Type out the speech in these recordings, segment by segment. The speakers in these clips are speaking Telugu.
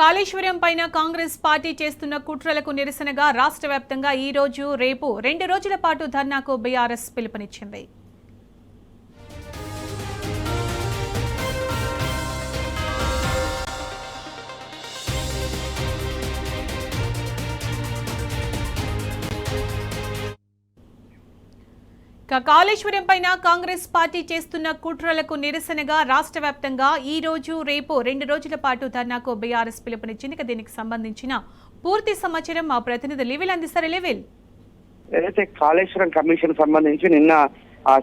కాళేశ్వరం పైన కాంగ్రెస్ పార్టీ చేస్తున్న కుట్రలకు నిరసనగా రాష్ట్ర వ్యాప్తంగా ఈ రోజు రేపు 2 రోజుల పాటు ధర్నాకు బీఆర్ఎస్ పిలుపునిచ్చింది. కాళేశ్వరం పైన కాంగ్రెస్ పార్టీ చేస్తున్న కుట్రలకు నిరసనగా రాష్ట్ర వ్యాప్తంగా ఈ రోజు రేపు 2 రోజుల పాటు ధర్నాకు బీఆర్ఎస్ పిలుపునిచ్చింది. దీనికి సంబంధించిన పూర్తి సమాచారం మా ప్రతినిధి లివిల్ అందిస్తారు. లివిల్, ఏదైతే కాళేశ్వరం కమిషన్ సంబంధించి నిన్న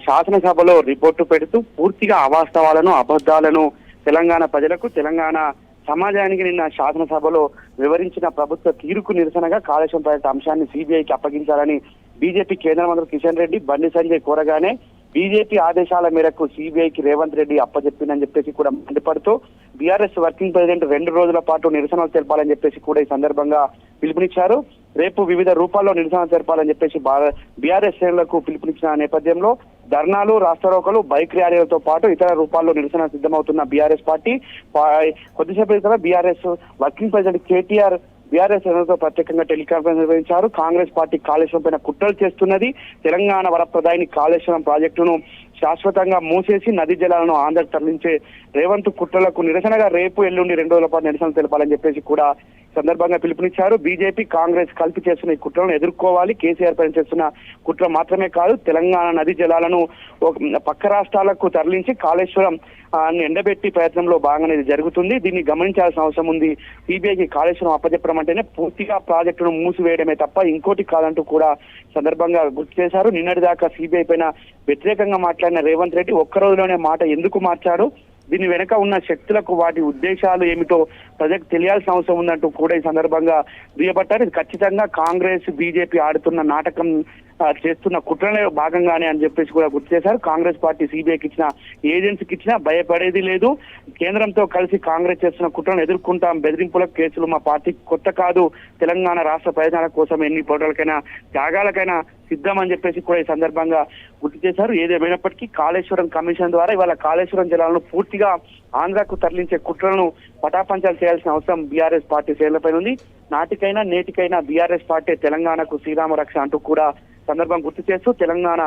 శాసనసభలో రిపోర్టు పెడుతూ పూర్తిగా అవాస్తవాలను అబద్ధాలను తెలంగాణ ప్రజలకు తెలంగాణ సమాజానికి నిన్న శాసనసభలో వివరించిన ప్రభుత్వ తీరుకు నిరసనగా కాళేశ్వరం ప్రాజెక్టు అంశాన్ని సిబిఐకి అప్పగించాలని బీజేపీ కేంద్ర మంత్రి కిషన్ రెడ్డి, బండి సంజయ్ కోరగానే బీజేపీ ఆదేశాల మేరకు సిబిఐకి రేవంత్ రెడ్డి అప్పచెప్పిందని చెప్పేసి కూడా మండిపడుతూ బీఆర్ఎస్ వర్కింగ్ ప్రెసిడెంట్ 2 రోజుల పాటు నిరసనలు తెలపాలని చెప్పేసి కూడా ఈ సందర్భంగా పిలుపునిచ్చారు. రేపు వివిధ రూపాల్లో నిరసన తెలపాలని చెప్పేసి బీఆర్ఎస్ శ్రేణులకు పిలుపునిచ్చిన నేపథ్యంలో ధర్నాలు, రాస్తారోకలు, బైక్ ర్యాలీలతో పాటు ఇతర రూపాల్లో నిరసన సిద్ధమవుతున్న బీఆర్ఎస్ పార్టీ కొద్దిసేపు క్రితం బీఆర్ఎస్ వర్కింగ్ ప్రెసిడెంట్ కేటీఆర్ బీఆర్ఎస్ శ్రేణులతో ప్రత్యేకంగా టెలికాన్ఫరెన్స్ నిర్వహించారు. కాంగ్రెస్ పార్టీ కాళేశ్వరం పైన కుట్రలు చేస్తున్నది, తెలంగాణ వరప్రదాయిని కాళేశ్వరం ప్రాజెక్టును శాశ్వతంగా మూసేసి నదీ జలాలను ఆంధ్రకు తరలించే రేవంత్ కుట్రలకు నిరసనగా రేపు ఎల్లుండి 2 రోజుల పాటు నిరసన తెలపాలని చెప్పేసి కూడా సందర్భంగా పిలుపునిచ్చారు. బీజేపీ, కాంగ్రెస్ కలిపి చేస్తున్న ఈ కుట్రలను ఎదుర్కోవాలి. కేసీఆర్ పైన చేస్తున్న కుట్ర మాత్రమే కాదు, తెలంగాణ నదీ జలాలను పక్క రాష్ట్రాలకు తరలించి కాళేశ్వరం ఎండబెట్టి ప్రయత్నంలో భాగంగా ఇది జరుగుతుంది. దీన్ని గమనించాల్సిన అవసరం ఉంది. సిబిఐకి కాళేశ్వరం అప్పచెప్పడం అంటేనే పూర్తిగా ప్రాజెక్టును మూసివేయడమే తప్ప ఇంకోటి కాదంటూ కూడా సందర్భంగా గుర్తు చేశారు. నిన్నటిదాకా సిబిఐ పైన వ్యతిరేకంగా మాట్లాడిన రేవంత్ రెడ్డి ఒక్క రోజులోనే మాట ఎందుకు మార్చారు, దీని వెనుక ఉన్న శక్తులకు వాటి ఉద్దేశాలు ఏమిటో ప్రజలకు తెలియాల్సిన అవసరం ఉందంటూ కూడా ఈ సందర్భంగా దుయ్యబట్టారు. ఇది ఖచ్చితంగా కాంగ్రెస్, బీజేపీ ఆడుతున్న నాటకం చేస్తున్న కుట్రలో భాగంగానే అని చెప్పేసి కూడా గుర్తు చేశారు. కాంగ్రెస్ పార్టీ సిబిఐకి ఇచ్చిన, ఏజెన్సీకి ఇచ్చినా భయపడేది లేదు. కేంద్రంతో కలిసి కాంగ్రెస్ చేస్తున్న కుట్రను ఎదుర్కొంటాం, బెదిరింపులకు కేసులు మా పార్టీ కొత్త కాదు, తెలంగాణ రాష్ట్ర ప్రయోజనాల కోసం ఎన్ని పోరాటాలకైనా త్యాగాలకైనా సిద్ధం అని చెప్పేసి కూడా ఈ సందర్భంగా గుర్తు చేశారు. ఏదేమైనప్పటికీ కాళేశ్వరం కమిషన్ ద్వారా ఇవాళ కాళేశ్వరం జలాలను పూర్తిగా ఆంధ్రాకు తరలించే కుట్రలను పటాపంచాలు చేయాల్సిన అవసరం బీఆర్ఎస్ పార్టీ శ్రేణులపై ఉంది. నాటికైనా నేటికైనా బీఆర్ఎస్ పార్టీ తెలంగాణకు శ్రీరామ రక్ష అంటూ కూడా సందర్భం గుర్తు చేస్తూ తెలంగాణ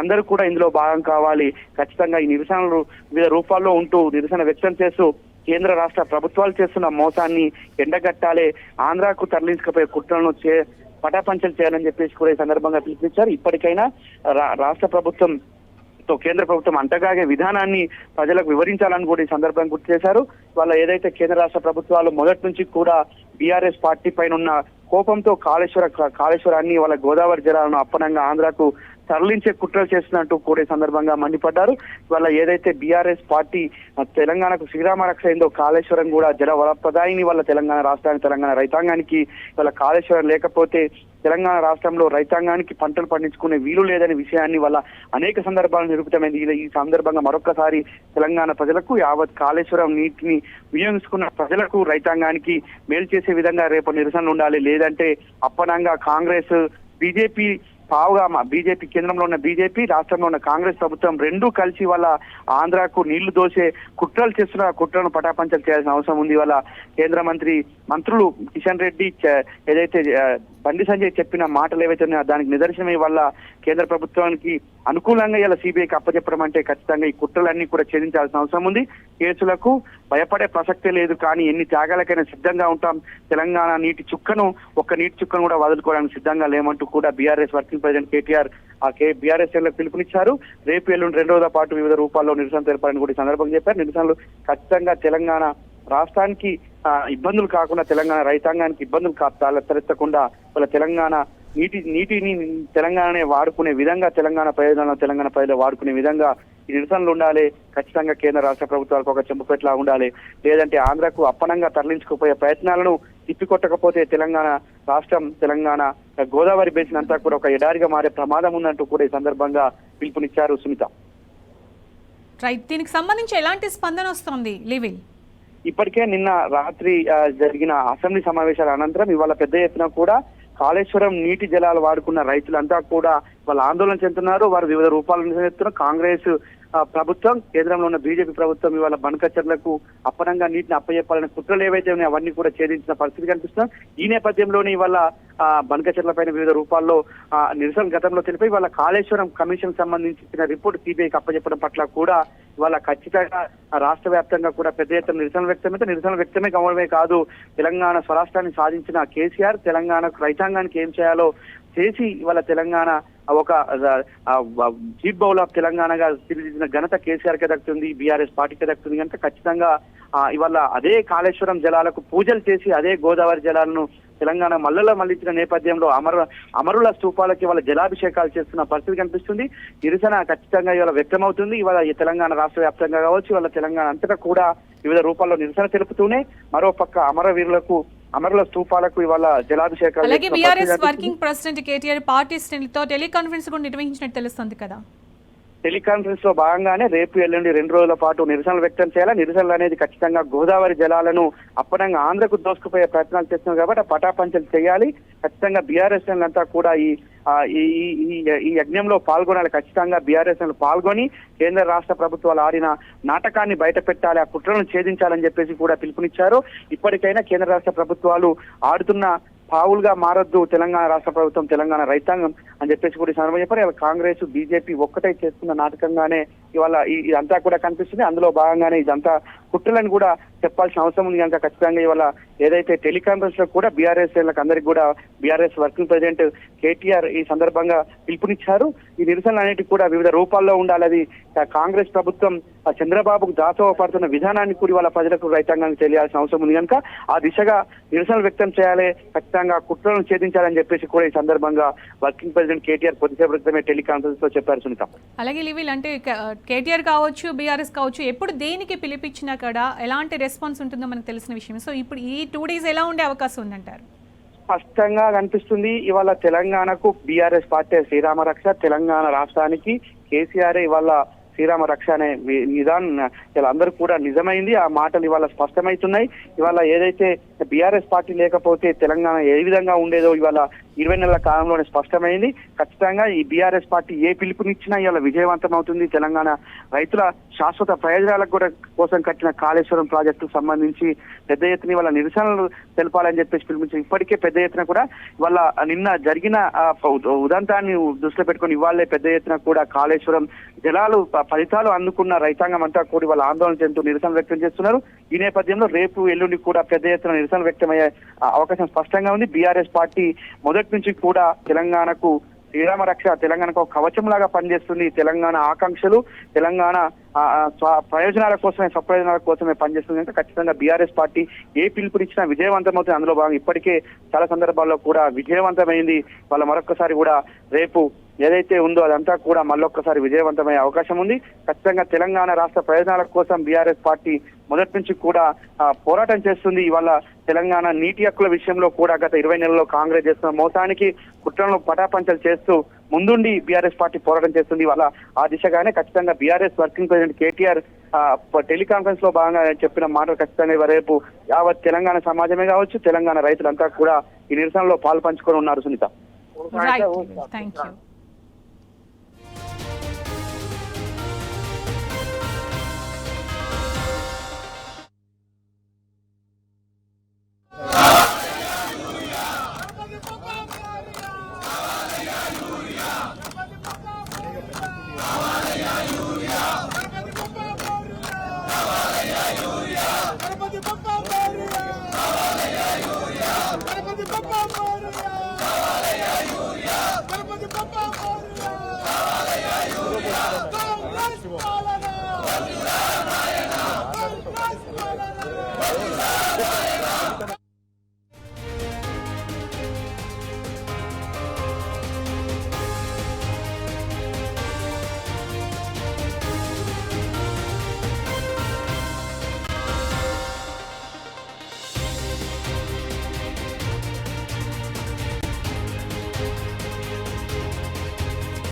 అందరూ కూడా ఇందులో భాగం కావాలి. ఖచ్చితంగా ఈ నిరసనలు వివిధ రూపాల్లో ఉంటూ నిరసన వ్యక్తం చేస్తూ కేంద్ర రాష్ట్ర ప్రభుత్వాలు చేస్తున్న మోసాన్ని ఎండగట్టాలి, ఆంధ్రాకు తరలించకపోయే కుట్రలను పటాపంచలు చేయాలని చెప్పేసి కూడా ఈ సందర్భంగా పిలుపునిచ్చారు. ఇప్పటికైనా రాష్ట్ర ప్రభుత్వం కేంద్ర ప్రభుత్వం అంటగాగే విధానాన్ని ప్రజలకు వివరించాలని కూడా ఈ సందర్భంగా గుర్తు చేశారు. వాళ్ళ ఏదైతే కేంద్ర రాష్ట్ర ప్రభుత్వాలు మొదటి నుంచి కూడా బీఆర్ఎస్ పార్టీ పైన ఉన్న కోపంతో కాళేశ్వరాన్ని వాళ్ళ గోదావరి జలాలను అప్పనంగా ఆంధ్రాకు తరలించే కుట్రలు చేస్తున్నట్టు కూడా ఈ సందర్భంగా మండిపడ్డారు. వాళ్ళ ఏదైతే బీఆర్ఎస్ పార్టీ తెలంగాణకు శ్రీరామ రక్ష అయిందో కాళేశ్వరం కూడా జల వరప్రదాయిని వాళ్ళ తెలంగాణ రాష్ట్రానికి, తెలంగాణ రైతాంగానికి వాళ్ళ కాళేశ్వరం లేకపోతే తెలంగాణ రాష్ట్రంలో రైతాంగానికి పంటలు పండించుకునే వీలు లేదనే విషయాన్ని వాళ్ళ అనేక సందర్భాలు నిరూపితమైంది. ఈ సందర్భంగా మరొకసారి తెలంగాణ ప్రజలకు, యావత్ కాళేశ్వరం నీటిని వినియోగించుకున్న ప్రజలకు, రైతాంగానికి మేలు చేసే విధంగా రేపు నిరసనలు ఉండాలి. లేదంటే అప్పనంగా కాంగ్రెస్, బీజేపీ బీజేపీ కేంద్రంలో ఉన్న బీజేపీ, రాష్ట్రంలో ఉన్న కాంగ్రెస్ ప్రభుత్వం రెండూ కలిసి వాళ్ళ ఆంధ్రాకు నీళ్లు దోసే కుట్రలు చేస్తున్న కుట్రను పటాపంచలు చేయాల్సిన అవసరం ఉంది. వాళ్ళ కేంద్ర మంత్రులు కిషన్ రెడ్డి ఏదైతే బండి సంజయ్ చెప్పిన మాటలు ఏవైతే ఉన్నాయో దానికి నిదర్శనమే వల్ల కేంద్ర ప్రభుత్వానికి అనుకూలంగా ఇలా సిబిఐకి అప్పచెప్పడం అంటే ఖచ్చితంగా ఈ కుట్రలన్నీ కూడా ఛేదించాల్సిన అవసరం ఉంది. కేసులకు భయపడే ప్రసక్తే లేదు, కానీ ఎన్ని త్యాగాలకైనా సిద్ధంగా ఉంటాం. తెలంగాణ ఒక్క నీటి చుక్కను కూడా వదులుకోవడానికి సిద్ధంగా లేమంటూ కూడా BRS working president KTR BRS శ్రేణులకు పిలుపునిచ్చారు. రేపు ఎల్లుండి 2 రోజుల పాటు వివిధ రూపాల్లో నిరసన తెలపాలని కూడా ఈ సందర్భంగా చెప్పారు. నిరసనలు ఖచ్చితంగా తెలంగాణ రాష్ట్రానికి ఇబ్బందులు కాకుండా, తెలంగాణ రైతాంగానికి ఇబ్బందులు తలెత్తకుండా వాళ్ళ తెలంగాణ నీటిని తెలంగాణనే వాడుకునే విధంగా, తెలంగాణ ప్రయోజనాలను తెలంగాణ ప్రజలు వాడుకునే విధంగా ఈ నిరసనలు ఉండాలి. ఖచ్చితంగా కేంద్ర రాష్ట్ర ప్రభుత్వాలకు ఒక చెంపుపెట్లా ఉండాలి. లేదంటే ఆంధ్రకు అప్పనంగా తరలించుకుపోయే ప్రయత్నాలను తిప్పికొట్టకపోతే తెలంగాణ రాష్ట్రం, తెలంగాణ గోదావరి బేసిన్ అంతా కూడా ఒక ఎడారిగా మారే ప్రమాదం ఉందంటూ కూడా ఈ సందర్భంగా పిలుపునిచ్చారు. సునీత, దీనికి సంబంధించి ఎలాంటి స్పందన వస్తుంది లివిల్? ఇప్పటికే నిన్న రాత్రి జరిగిన అసెంబ్లీ సమావేశాల అనంతరం ఇవాళ పెద్ద ఎత్తున కూడా కాళేశ్వరం నీటి జలాలు వాడుకున్న రైతులంతా కూడా వాళ్ళు ఆందోళన చెందుతున్నారు. వారు వివిధ రూపాలను చెప్తున్నారు. కాంగ్రెస్ ప్రభుత్వం, కేంద్రంలో ఉన్న బీజేపీ ప్రభుత్వం ఇవాళ బంకచర్లకు అప్పనంగా నీటిని అప్పచెప్పాలనే కుట్రలు ఏవైతే ఉన్నాయో అవన్నీ కూడా ఛేదించిన పరిస్థితి కనిపిస్తుంది. ఈ నేపథ్యంలోనే ఇవాళ బంకచర్ల పైన వివిధ రూపాల్లో నిరసన గతంలో తెలిపి ఇవాళ కాళేశ్వరం కమిషన్ సంబంధించిన రిపోర్ట్ సిబిఐకి అప్పచెప్పడం పట్ల కూడా ఇవాళ ఖచ్చితంగా రాష్ట్ర వ్యాప్తంగా కూడా పెద్ద ఎత్తున నిరసన వ్యక్తమే కావడమే కాదు, తెలంగాణ స్వరాష్ట్రాన్ని సాధించిన కేసీఆర్ తెలంగాణ రైతాంగానికి ఏం చేయాలో చేసి ఇవాళ తెలంగాణ ఒక చీఫ్ బౌల్ ఆఫ్ తెలంగాణగా తీర్చిదిద్దిన ఘనత కేసీఆర్ కే దక్కుతుంది, బీఆర్ఎస్ పార్టీకే దక్కుతుంది కనుక ఖచ్చితంగా ఇవాళ అదే కాళేశ్వరం జలాలకు పూజలు చేసి అదే గోదావరి జలాలను తెలంగాణ మళ్లించిన నేపథ్యంలో అమరుల స్తూపాలకి ఇవాళ జలాభిషేకాలు చేస్తున్న పరిస్థితి కనిపిస్తుంది. నిరసన ఖచ్చితంగా ఇవాళ వ్యక్తమవుతుంది. ఇవాళ తెలంగాణ రాష్ట్ర వ్యాప్తంగా కావచ్చు, ఇవాళ తెలంగాణ అంతటా కూడా వివిధ రూపాల్లో నిరసన తెలుపుతూనే మరో పక్క అమరుల స్తూపాలకు ఇవాళ జలాభిషేకాలు. అలాగే BRS working president KTR party శ్రేణులతో టెలికాన్ఫరెన్స్ కూడా నిర్వహించినట్టు తెలుస్తుంది కదా. టెలికాన్ఫరెన్స్ లో భాగంగానే రేపు ఎల్లుండి 2 రోజుల పాటు నిరసనలు వ్యక్తం చేయాలి. నిరసనలు అనేది ఖచ్చితంగా గోదావరి జలాలను అప్పనంగా ఆంధ్రకు దోసుకుపోయే ప్రయత్నాలు చేస్తున్నారు కాబట్టి పటాపంచలు చేయాలి. ఖచ్చితంగా బీఆర్ఎస్ అంతా కూడా ఈ యజ్ఞంలో పాల్గొనాలి. ఖచ్చితంగా బీఆర్ఎస్ పాల్గొని కేంద్ర రాష్ట్ర ప్రభుత్వాలు ఆడిన నాటకాన్ని బయట పెట్టాలి, ఆ కుట్రలను ఛేదించాలని చెప్పేసి కూడా పిలుపునిచ్చారు. ఇప్పటికైనా కేంద్ర రాష్ట్ర ప్రభుత్వాలు ఆడుతున్న పావులుగా మారొద్దు తెలంగాణ రాష్ట్ర ప్రభుత్వం, తెలంగాణ రైతాంగం అని చెప్పేసి కూడా ఈ సందర్భంగా చెప్పారు. ఇవాళ కాంగ్రెస్ బీజేపీ ఒక్కటై చేస్తున్న నాటకంగానే ఇవాళ ఇదంతా కూడా కనిపిస్తుంది. అందులో భాగంగానే ఇదంతా కుట్రలను కూడా చెప్పాల్సిన అవసరం ఉంది కనుక ఖచ్చితంగా ఇవాళ ఏదైతే టెలికాన్ఫరెన్స్ లో కూడా బీఆర్ఎస్ అందరికి కూడా బీఆర్ఎస్ వర్కింగ్ ప్రెసిడెంట్ కేటీఆర్ ఈ సందర్భంగా పిలుపునిచ్చారు. ఈ నిరసనలు అనేటివి కూడా వివిధ రూపాల్లో ఉండాలి. అది కాంగ్రెస్ ప్రభుత్వం చంద్రబాబుకు దాసోహ పడుతున్న విధానాన్ని కూడా ఇవాళ ప్రజలకు రైతాంగానికి తెలియాల్సిన అవసరం ఉంది కనుక ఆ దిశగా నిరసనలు వ్యక్తం చేయాలి, ఖచ్చితంగా కుట్రలను ఛేదించాలని చెప్పేసి కూడా ఈ సందర్భంగా వర్కింగ్ ప్రెసిడెంట్ కేటీఆర్ కొద్దిసేపు క్రితమే టెలికాన్ఫరెన్స్ లో చెప్పారు. సునీత, అలాగే లివిల్ అంటే కేటీఆర్ కావచ్చు, బీఆర్ఎస్ కావచ్చు, ఎప్పుడు దేనికి పిలిపించినా కూడా ఎలాంటి రెస్పాన్స్ ఉంటుందో మనకు తెలిసిన విషయం. సో ఇప్పుడు ఈ 2 days ఎలా ఉండే అవకాశం ఉందంటారు? స్పష్టంగా కనిపిస్తుంది. ఇవాళ తెలంగాణకు బీఆర్ఎస్ పార్టీ శ్రీరామ రక్ష, తెలంగాణ రాష్ట్రానికి కేసీఆర్ ఇవాళ శ్రీరామ రక్ష అనే నిదానం ఇలా అందరూ కూడా నిజమైంది. ఆ మాటలు ఇవాళ స్పష్టమవుతున్నాయి. ఇవాళ ఏదైతే బీఆర్ఎస్ పార్టీ లేకపోతే తెలంగాణ ఏ విధంగా ఉండేదో ఇవాళ 20 నెలల కాలంలోనే స్పష్టమైంది. ఖచ్చితంగా ఈ బీఆర్ఎస్ పార్టీ ఏ పిలుపునిచ్చినా ఇవాళ విజయవంతం అవుతుంది. తెలంగాణ రైతుల శాశ్వత ప్రయోజనాలకు కూడా కోసం కట్టిన కాళేశ్వరం ప్రాజెక్టుకు సంబంధించి పెద్ద ఎత్తున ఇవాళ నిరసనలు తెలపాలని చెప్పేసి పిలుపునిచ్చింది. ఇప్పటికే పెద్ద ఎత్తున కూడా ఇవాళ నిన్న జరిగిన ఉదంతాన్ని దృష్టిలో పెట్టుకుని ఇవాళే పెద్ద ఎత్తున కూడా కాళేశ్వరం జలాలు ఫలితాలు అందుకున్న రైతాంగం అంతా కూడా ఇవాళ ఆందోళన చెందుతూ నిరసన వ్యక్తం చేస్తున్నారు. ఈ నేపథ్యంలో రేపు ఎల్లుండి కూడా పెద్ద ఎత్తున నిరసన వ్యక్తమయ్యే అవకాశం స్పష్టంగా ఉంది. బీఆర్ఎస్ పార్టీ మొదటి నుంచి కూడా తెలంగాణకు శ్రీరామ రక్ష, తెలంగాణకు ఒక కవచం లాగా పనిచేస్తుంది. తెలంగాణ ఆకాంక్షలు, తెలంగాణ ప్రయోజనాల కోసమే, స్వప్రయోజనాల కోసమే పనిచేస్తుంది కనుక ఖచ్చితంగా బీఆర్ఎస్ పార్టీ ఏ పిలుపునిచ్చినా విజయవంతమవుతుంది. అందులో భాగంగా ఇప్పటికే చాలా సందర్భాల్లో కూడా విజయవంతమైంది. వాళ్ళ మరొకసారి కూడా రేపు ఏదైతే ఉందో అదంతా కూడా మళ్ళొక్కసారి విజయవంతమయ్యే అవకాశం ఉంది. ఖచ్చితంగా తెలంగాణ రాష్ట్ర ప్రయోజనాల కోసం బీఆర్ఎస్ పార్టీ మొదటి నుంచి కూడా పోరాటం చేస్తుంది. ఇవాళ తెలంగాణ నీటి హక్కుల విషయంలో కూడా గత 20 నెలల్లో కాంగ్రెస్ చేస్తున్న మోసానికి కుట్రలను పటాపంచలు చేస్తూ ముందుండి బీఆర్ఎస్ పార్టీ పోరాటం చేస్తుంది. ఇవాళ ఆ దిశగానే ఖచ్చితంగా BRS working president KTR teleconference లో భాగంగా చెప్పిన మాటలు ఖచ్చితంగా రేపు యావత్ తెలంగాణ సమాజమే కావచ్చు, తెలంగాణ రైతులంతా కూడా ఈ నిరసనలో పాల్పంచుకొని ఉన్నారు. Sunitha, thank you. Come on.